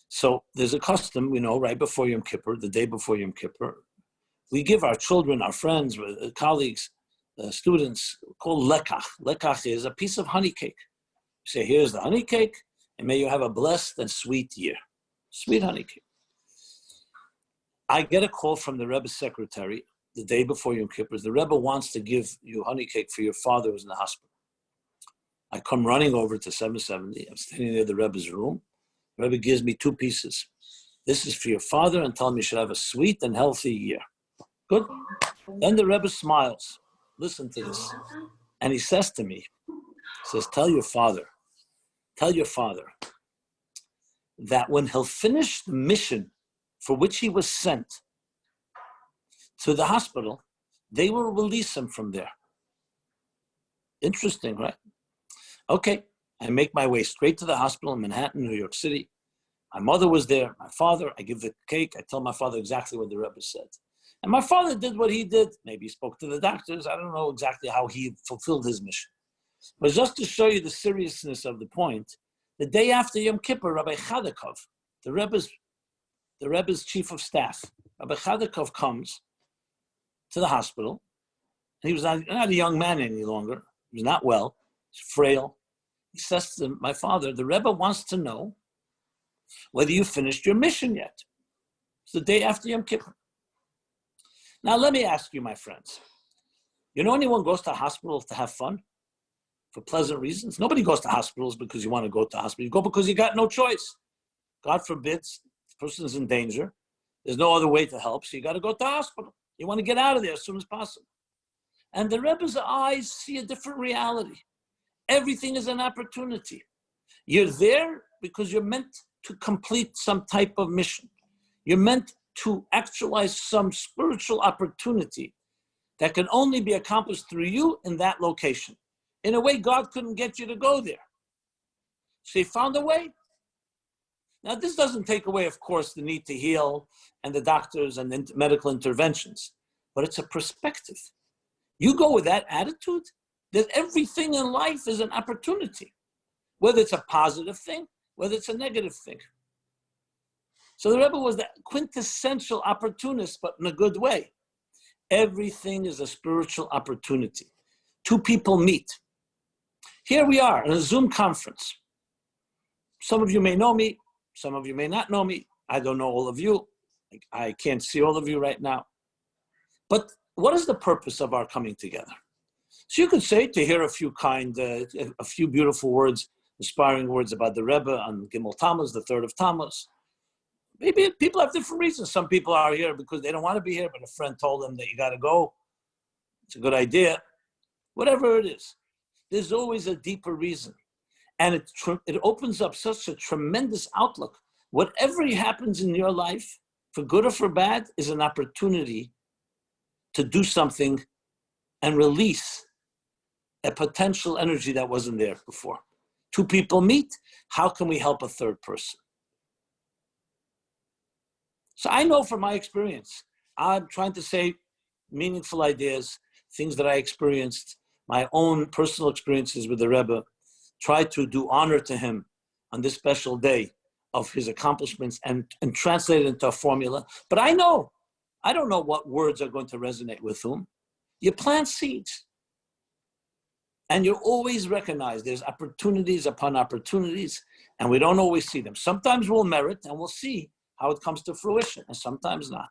So there's a custom, right before Yom Kippur, the day before Yom Kippur, we give our children, our friends, colleagues, students, called lekach. Lekach is a piece of honey cake. You say, here's the honey cake, and may you have a blessed and sweet year. Sweet honey cake. I get a call from the Rebbe's secretary the day before Yom Kippur. The Rebbe wants to give you honey cake for your father who's in the hospital. I come running over to 770. I'm standing near the Rebbe's room. The Rebbe gives me 2 pieces. This is for your father, and tell him you should have a sweet and healthy year. Good. Then the Rebbe smiles. Listen to this. And he says to me, tell your father that when he'll finish the mission for which he was sent to the hospital, they will release him from there. Interesting, right? Okay, I make my way straight to the hospital in Manhattan, New York City. My mother was there, my father, I give the cake, I tell my father exactly what the Rebbe said. And my father did what he did. Maybe he spoke to the doctors. I don't know exactly how he fulfilled his mission. But just to show you the seriousness of the point, The day after Yom Kippur, Rabbi Chadakov, the Rebbe's chief of staff, Rabbi Chadakov comes to the hospital. He was not a young man any longer. He was not well. He's frail. He says to my father, the Rebbe wants to know whether you finished your mission yet. It's the day after Yom Kippur. Now, let me ask you, my friends. You know anyone goes to a hospital to have fun? For pleasant reasons? Nobody goes to hospitals because you want to go to hospital. You go because you got no choice. God forbids, the person is in danger. There's no other way to help, so you got to go to the hospital. You want to get out of there as soon as possible. And the Rebbe's eyes see a different reality. Everything is an opportunity. You're there because you're meant to complete some type of mission. You're meant to actualize some spiritual opportunity that can only be accomplished through you in that location. In a way, God couldn't get you to go there. So he found a way. Now, this doesn't take away, of course, the need to heal and the doctors and the medical interventions, but it's a perspective. You go with that attitude, that everything in life is an opportunity, whether it's a positive thing, whether it's a negative thing. So the Rebbe was the quintessential opportunist, but in a good way. Everything is a spiritual opportunity. Two people meet. Here we are in a Zoom conference. Some of you may know me. Some of you may not know me. I don't know all of you. I can't see all of you right now. But what is the purpose of our coming together? So you could say to hear a few beautiful words, inspiring words about the Rebbe on Gimel Tammuz, the 3rd of Tammuz. Maybe people have different reasons. Some people are here because they don't want to be here, but a friend told them that you got to go. It's a good idea. Whatever it is, there's always a deeper reason. And it opens up such a tremendous outlook. Whatever happens in your life, for good or for bad, is an opportunity to do something and release a potential energy that wasn't there before. Two people meet. How can we help a third person? So I know from my experience, I'm trying to say meaningful ideas, things that I experienced, my own personal experiences with the Rebbe, try to do honor to him on this special day of his accomplishments and translate it into a formula. But I don't know what words are going to resonate with whom. You plant seeds. And you always recognize there's opportunities upon opportunities, and we don't always see them. Sometimes we'll merit and we'll see how it comes to fruition, and sometimes not.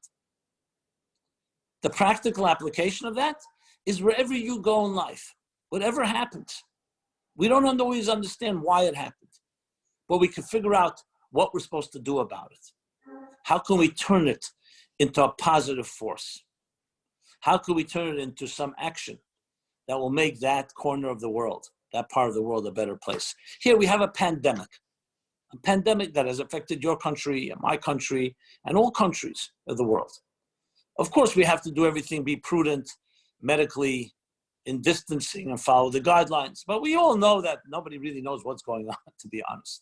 The practical application of that is wherever you go in life, whatever happens. We don't always understand why it happened, but we can figure out what we're supposed to do about it. How can we turn it into a positive force? How can we turn it into some action that will make that corner of the world, that part of the world, a better place? Here we have a pandemic that has affected your country and my country and all countries of the world. Of course, we have to do everything, be prudent, medically, in distancing and follow the guidelines. But we all know that nobody really knows what's going on, to be honest.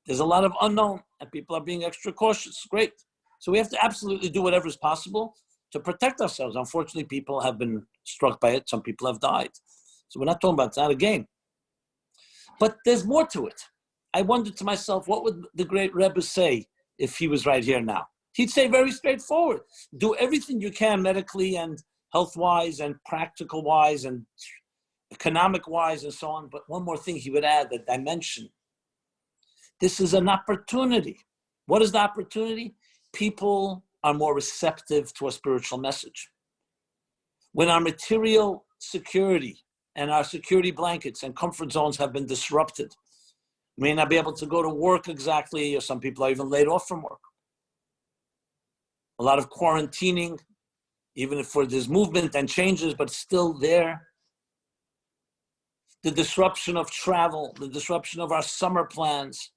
There's a lot of unknown and people are being extra cautious. Great. So we have to absolutely do whatever is possible to protect ourselves. Unfortunately, people have been struck by it. Some people have died. So we're not talking about, it's not a game. But there's more to it. I wondered to myself, what would the great Rebbe say if he was right here now? He'd say very straightforward, do everything you can medically and health-wise and practical-wise and economic-wise and so on. But one more thing he would add, the dimension. This is an opportunity. What is the opportunity? People are more receptive to a spiritual message. When our material security and our security blankets and comfort zones have been disrupted, we may not be able to go to work exactly, or some people are even laid off from work. A lot of quarantining, even if there's movement and changes, but still there. The disruption of travel, the disruption of our summer plans.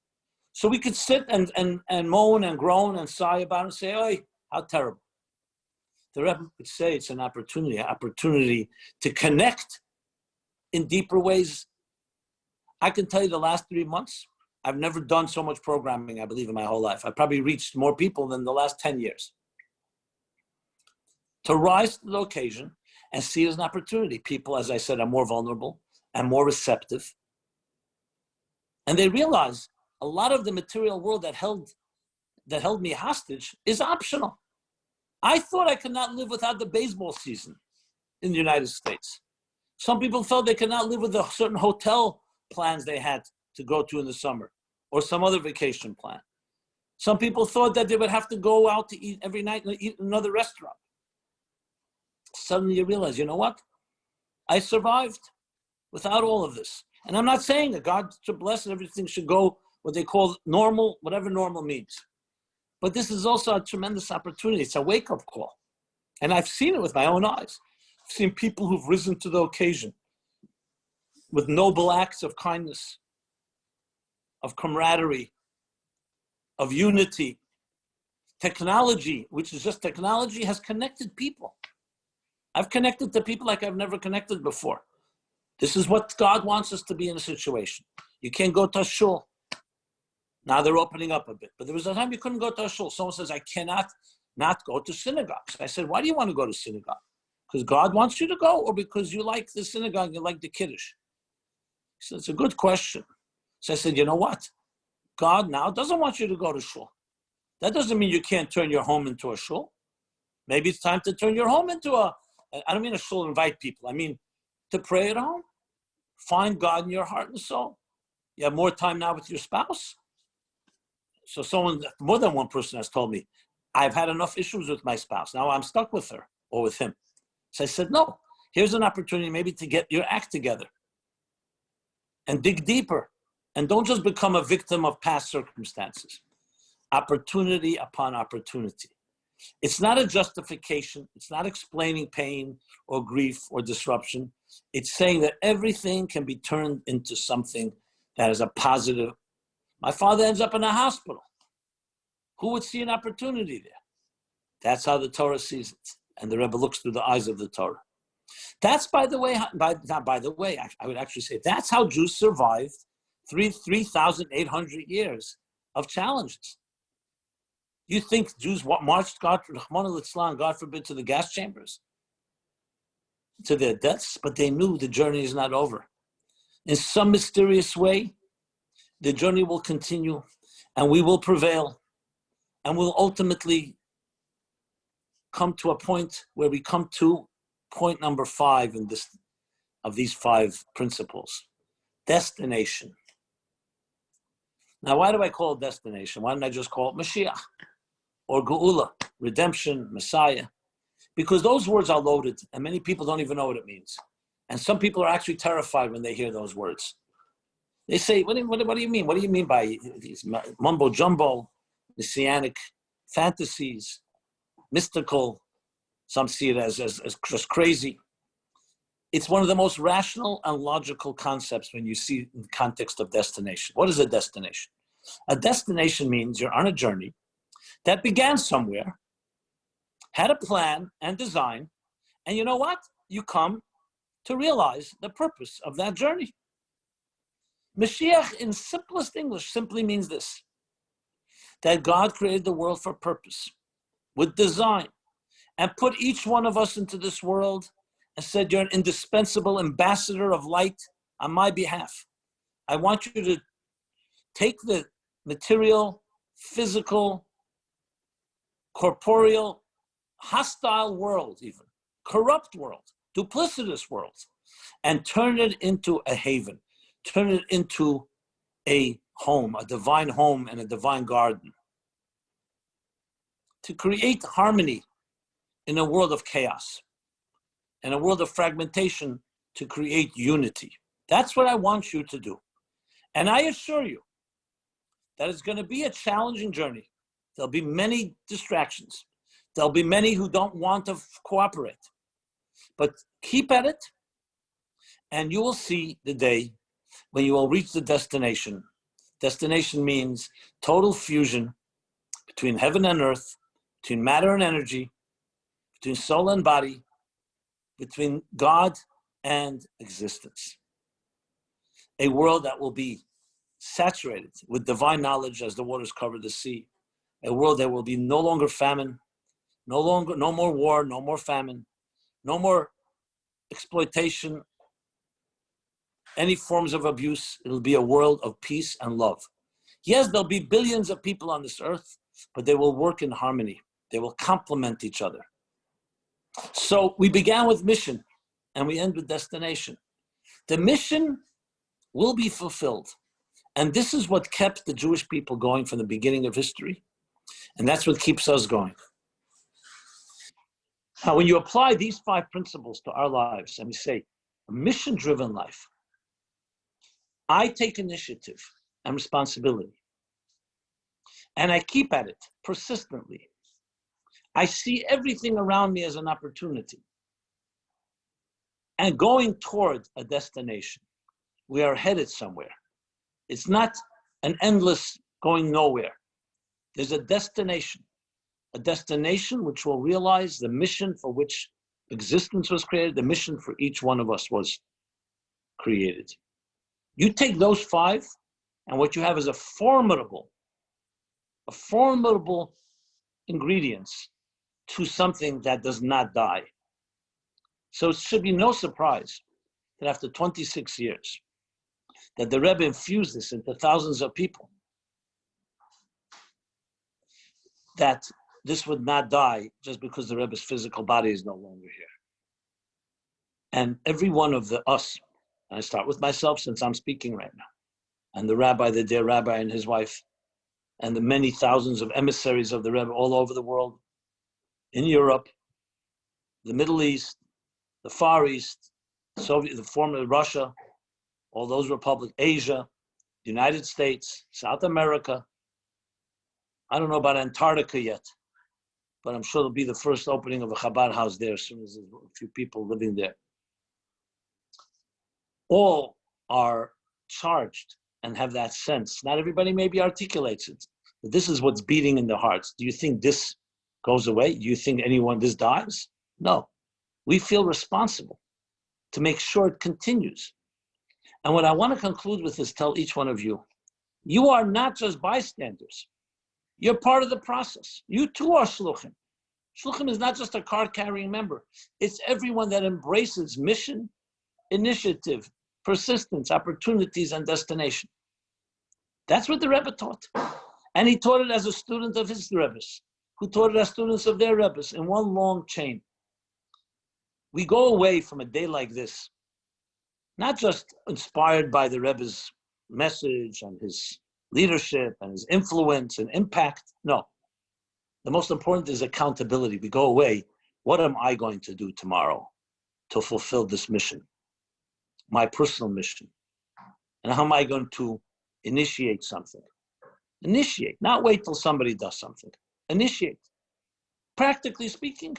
So we could sit and moan and groan and sigh about it and say, "Oi, how terrible." The Rebbe would say it's an opportunity to connect in deeper ways. I can tell you the last 3 months, I've never done so much programming, I believe, in my whole life. I've probably reached more people than the last 10 years. To rise to the occasion and see it as an opportunity. People, as I said, are more vulnerable and more receptive. And they realized a lot of the material world that held me hostage is optional. I thought I could not live without the baseball season in the United States. Some people felt they could not live with the certain hotel plans they had to go to in the summer or some other vacation plan. Some people thought that they would have to go out to eat every night and eat in another restaurant. Suddenly you realize, you know what? I survived without all of this. And I'm not saying that God should bless and everything should go what they call normal, whatever normal means. But this is also a tremendous opportunity. It's a wake-up call. And I've seen it with my own eyes. I've seen people who've risen to the occasion with noble acts of kindness, of camaraderie, of unity. Technology, which is just technology, has connected people. I've connected to people like I've never connected before. This is what God wants us to be in a situation. You can't go to a shul. Now they're opening up a bit. But there was a time you couldn't go to a shul. Someone says, I cannot not go to synagogues. I said, why do you want to go to synagogue? Because God wants you to go, or because you like the synagogue, you like the Kiddush? He said, it's a good question. So I said, you know what? God now doesn't want you to go to shul. That doesn't mean you can't turn your home into a shul. Maybe it's time to turn your home into I don't mean a shul, invite people. I mean to pray at home. Find God in your heart and soul. You have more time now with your spouse. So more than one person has told me, I've had enough issues with my spouse. Now I'm stuck with her or with him. So I said, no, here's an opportunity maybe to get your act together and dig deeper. And don't just become a victim of past circumstances. Opportunity upon opportunity. It's not a justification. It's not explaining pain or grief or disruption. It's saying that everything can be turned into something that is a positive. My father ends up in a hospital. Who would see an opportunity there? That's how the Torah sees it. And the Rebbe looks through the eyes of the Torah. That's, by the way, I would actually say that's how Jews survived 3,800 years of challenges. You think Jews marched God forbid, to the gas chambers, to their deaths? But they knew the journey is not over. In some mysterious way, the journey will continue, and we will prevail, and we'll ultimately come to a point where we come to point number 5 in this of these 5 principles: destination. Now, why do I call it destination? Why don't I just call it Mashiach or Geula, redemption, Messiah? Because those words are loaded, and many people don't even know what it means. And some people are actually terrified when they hear those words. They say, what do you mean? What do you mean by these mumbo-jumbo, messianic fantasies, mystical? Some see it as just crazy. It's one of the most rational and logical concepts when you see in the context of destination. What is a destination? A destination means you're on a journey that began somewhere, had a plan and design, and you know what? You come to realize the purpose of that journey. Mashiach, in simplest English, simply means this: that God created the world for purpose, with design, and put each one of us into this world and said, you're an indispensable ambassador of light on my behalf. I want you to take the material, physical, corporeal, hostile world even, corrupt world, duplicitous world, and turn it into a haven, turn it into a home, a divine home and a divine garden. To create harmony in a world of chaos, in a world of fragmentation, to create unity. That's what I want you to do. And I assure you that it's going to be a challenging journey. There'll be many distractions. There'll be many who don't want to cooperate. But keep at it, and you will see the day when you will reach the destination. Destination means total fusion between heaven and earth, between matter and energy, between soul and body, between God and existence. A world that will be saturated with divine knowledge as the waters cover the sea. A world that will be no longer famine, no more war, no more famine, no more exploitation any forms of abuse. It'll be a world of peace and love. Yes, there'll be billions of people on this earth, but they will work in harmony. They will complement each other. So we began with mission and we end with destination. The mission will be fulfilled. And this is what kept the Jewish people going from the beginning of history. And that's what keeps us going. Now, when you apply these 5 principles to our lives and we say, a mission-driven life, I take initiative and responsibility, and I keep at it persistently. I see everything around me as an opportunity and going toward a destination. We are headed somewhere. It's not an endless going nowhere. There's a destination which will realize the mission for which existence was created, the mission for each one of us was created. You take those 5, and what you have is a formidable ingredients to something that does not die. So it should be no surprise that after 26 years, that the Rebbe infused this into thousands of people, that this would not die just because the Rebbe's physical body is no longer here. And every one of us, and I start with myself since I'm speaking right now, and the rabbi, the dear rabbi and his wife, and the many thousands of emissaries of the Rebbe all over the world, in Europe, the Middle East, the Far East, Soviet, the former Russia, all those republics, Asia, the United States, South America. I don't know about Antarctica yet, but I'm sure there'll be the first opening of a Chabad house there as soon as there's a few people living there. All are charged and have that sense. Not everybody maybe articulates it, but this is what's beating in their hearts. Do you think this goes away? Do you think this dies? No. We feel responsible to make sure it continues. And what I want to conclude with is tell each one of you, you are not just bystanders. You're part of the process. You too are shluchim. Shluchim is not just a card-carrying member. It's everyone that embraces mission, initiative, persistence, opportunities, and destination. That's what the Rebbe taught. And he taught it as a student of his Rebbes, who taught it as students of their Rebbes in one long chain. We go away from a day like this, not just inspired by the Rebbe's message and his leadership and his influence and impact. No. The most important is accountability. We go away, what am I going to do tomorrow to fulfill this mission, my personal mission? And how am I going to initiate something? Initiate, not wait till somebody does something. Initiate. Practically speaking,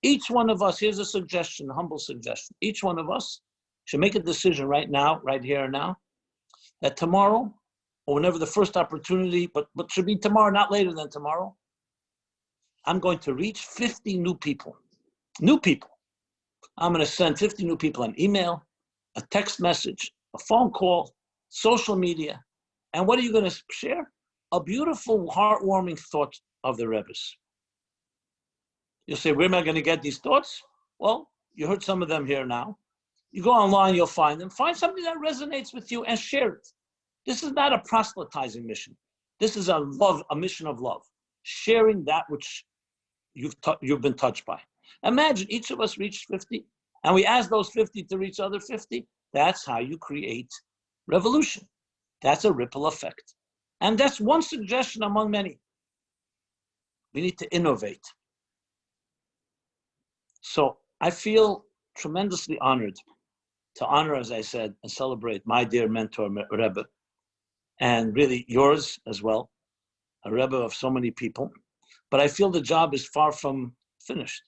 each one of us, here's a suggestion, a humble suggestion. Each one of us should make a decision right now, right here and now, that tomorrow, or whenever the first opportunity, but should be tomorrow, not later than tomorrow, I'm going to reach 50 new people. New people. I'm going to send 50 new people an email, a text message, a phone call, social media. And what are you going to share? A beautiful, heartwarming thought of the Rebbe's. You'll say, where am I going to get these thoughts? Well, you heard some of them here now. You go online, you'll find them. Find something that resonates with you and share it. This is not a proselytizing mission. This is a mission of love. Sharing that which you've been touched by. Imagine each of us reached 50, and we ask those 50 to reach other 50. That's how you create revolution. That's a ripple effect. And that's one suggestion among many. We need to innovate. So I feel tremendously honored to honor, as I said, and celebrate my dear mentor, Rebbe, and really yours as well, a Rebbe of so many people. But I feel the job is far from finished.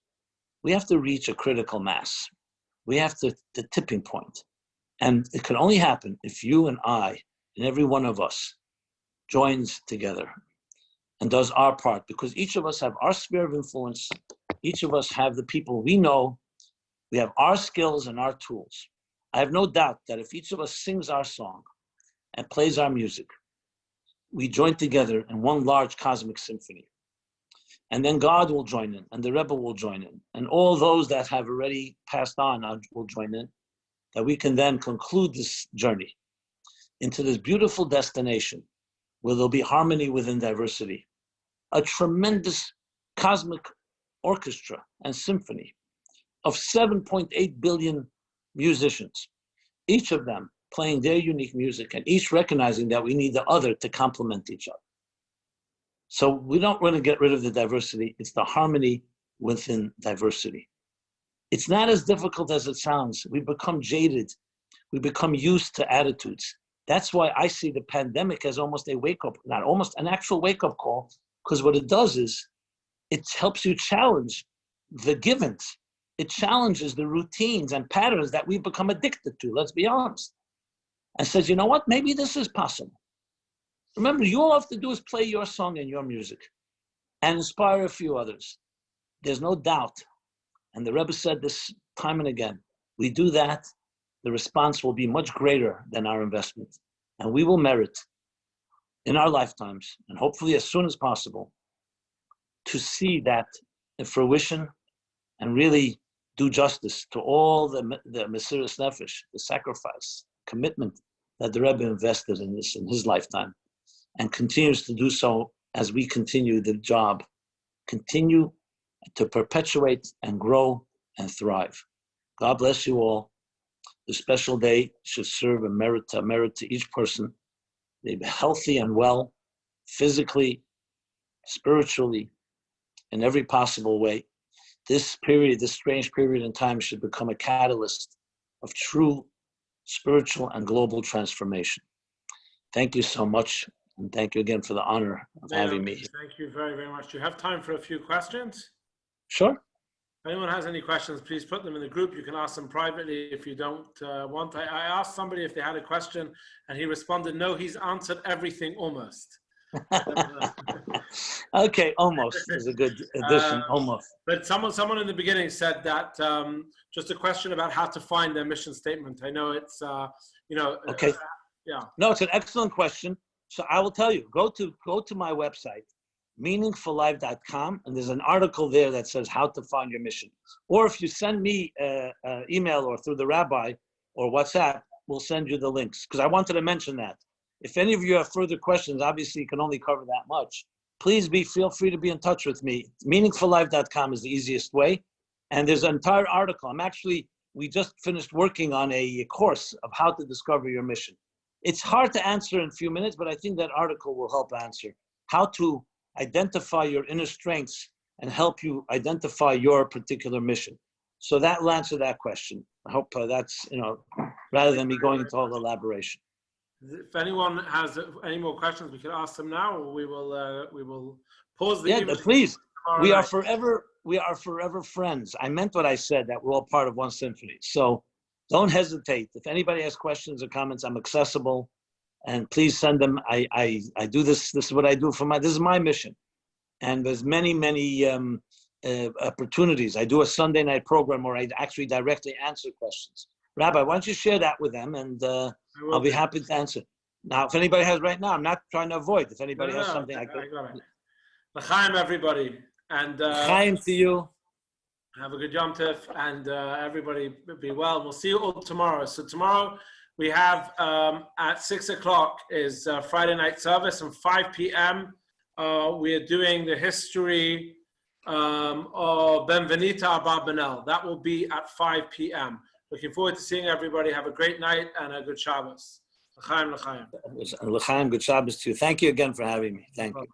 We have to reach a critical mass. We have the tipping point. And it can only happen if you and I, and every one of us, joins together and does our part, because each of us have our sphere of influence. Each of us have the people we know. We have our skills and our tools. I have no doubt that if each of us sings our song and plays our music, we join together in one large cosmic symphony. And then God will join in, and the Rebbe will join in, and all those that have already passed on will join in, that we can then conclude this journey into this beautiful destination where there'll be harmony within diversity, a tremendous cosmic orchestra and symphony of 7.8 billion musicians, each of them playing their unique music and each recognizing that we need the other to complement each other. So we don't want to get rid of the diversity, it's the harmony within diversity. It's not as difficult as it sounds. We become jaded. We become used to attitudes. That's why I see the pandemic as almost a wake-up, not almost, an actual wake-up call, because what it does is it helps you challenge the givens. It challenges the routines and patterns that we've become addicted to, let's be honest. And says, you know what, maybe this is possible. Remember, you all have to do is play your song and your music and inspire a few others. There's no doubt. And the Rebbe said this time and again, we do that, the response will be much greater than our investment. And we will merit in our lifetimes, and hopefully as soon as possible, to see that in fruition and really do justice to all the Mesiras Nefesh, the sacrifice, commitment that the Rebbe invested in this in his lifetime, and continues to do so as we continue the job, continue to perpetuate and grow and thrive. God bless you all. The special day should serve a merit to each person. They be healthy and well, physically, spiritually, in every possible way. This period, this strange period in time, should become a catalyst of true spiritual and global transformation. Thank you so much. And thank you again for the honor of having me. Thank you very, very much. Do you have time for a few questions? Sure. If anyone has any questions, please put them in the group. You can ask them privately if you don't want. I asked somebody if they had a question, and he responded, no, he's answered everything almost. Okay, almost is a good addition, almost. But someone in the beginning said that just a question about how to find their mission statement. I know it's, okay. Yeah. No, it's an excellent question. So I will tell you, go to my website, meaningfullife.com, and there's an article there that says how to find your mission. Or if you send me an email or through the rabbi or WhatsApp, we'll send you the links. Because I wanted to mention that. If any of you have further questions, obviously you can only cover that much. Please feel free to be in touch with me. Meaningfullife.com is the easiest way. And there's an entire article. We just finished working on a course of how to discover your mission. It's hard to answer in a few minutes, but I think that article will help answer how to identify your inner strengths and help you identify your particular mission. So that will answer that question. I hope that's, rather than me going into all the elaboration. If anyone has any more questions, we can ask them now, or we will pause the evening. Please. We are forever friends. I meant what I said, that we're all part of one symphony. So don't hesitate. If anybody has questions or comments, I'm accessible, and please send them. I do this. This is what I do this is my mission. And there's many opportunities. I do a Sunday night program where I actually directly answer questions. Rabbi, why don't you share that with them, and I'll be happy to answer. Now, if anybody has right now, I'm not trying to avoid. If anybody has something, I got it. L'chaim, everybody, and L'chaim to you. Have a good Yom Tov, and everybody be well. We'll see you all tomorrow. So tomorrow we have at 6 o'clock is Friday night service, and 5 p.m. We are doing the history of Benvenita Abba Benel. That will be at 5 p.m. Looking forward to seeing everybody. Have a great night and a good Shabbos. L'chaim, l'chaim. L'chaim, good Shabbos to you. Thank you again for having me. Thank you.